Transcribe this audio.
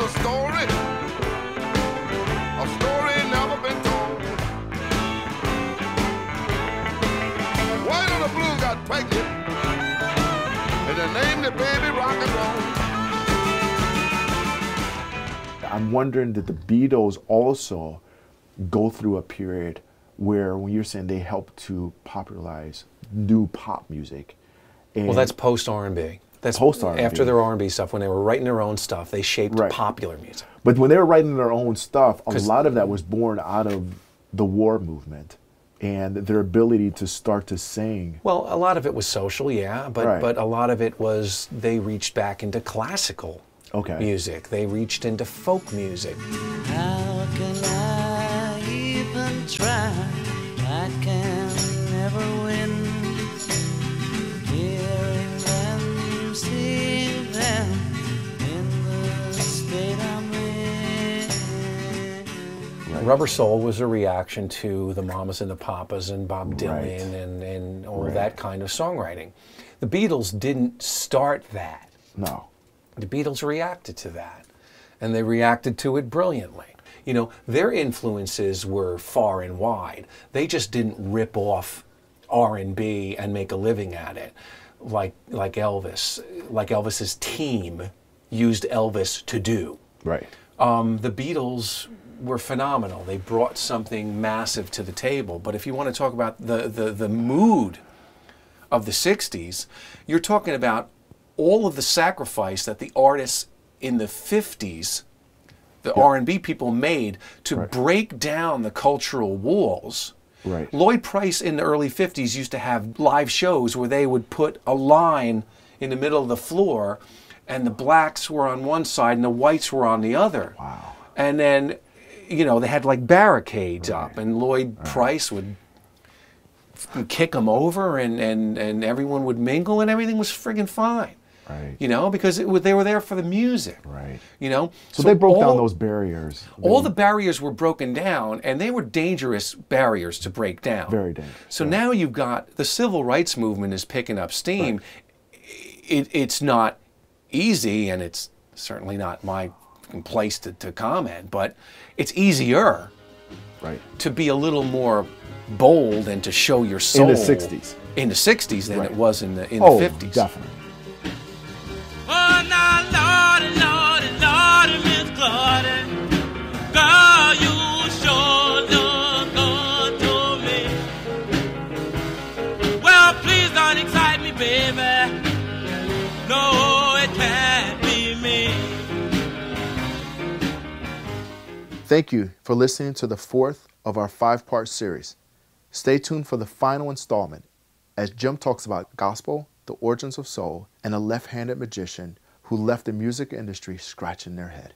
a story ain't never been told. White on the Blues got pregnant, and they named the baby rock and roll. I'm wondering, did the Beatles also go through a period where, when you're saying they helped to popularize new pop music? And well, that's post R&B. That's post R&B. After their R&B stuff, when they were writing their own stuff, they shaped popular music. But when they were writing their own stuff, a lot of that was born out of the war movement and their ability to start to sing. Well, a lot of it was social, yeah, but a lot of it was they reached back into classical music. They reached into folk music. How can I even try? I can never win. Hearing them, seeing them in the state I'm in. Rubber Soul was a reaction to the Mamas and the Papas and Bob Dylan and all that kind of songwriting. The Beatles didn't start that. No. The Beatles reacted to that, and they reacted to it brilliantly. You know, their influences were far and wide. They just didn't rip off R&B and make a living at it like Elvis. Like Elvis's team used Elvis to do. Right. The Beatles were phenomenal. They brought something massive to the table. But if you want to talk about the mood of the 60s, you're talking about all of the sacrifice that the artists in the 50s, the R&B people, made to break down the cultural walls. Right. Lloyd Price in the early 50s used to have live shows where they would put a line in the middle of the floor, and the blacks were on one side and the whites were on the other. Wow. And then, you know, they had like barricades up, and Lloyd Price would kick them over, and everyone would mingle, and everything was friggin' fine. Right. You know, because they were there for the music. Right. You know? So they broke down those barriers. All the barriers were broken down, and they were dangerous barriers to break down. Very dangerous. So now you've got the civil rights movement is picking up steam. It's not easy, and it's certainly not my place to comment, but it's easier to be a little more bold and to show your soul. In the 60s. In the 60s than it was in the 50s. Definitely. Oh, now, Lordy, Lordy, Lordy, Miss Claudia, girl, you sure look good to me. Well, please don't excite me, baby. No, it can't be me. Thank you for listening to the 4th of our 5-part series. Stay tuned for the final installment as Jim talks about gospel, the origins of soul, and a left-handed magician who left the music industry scratching their head.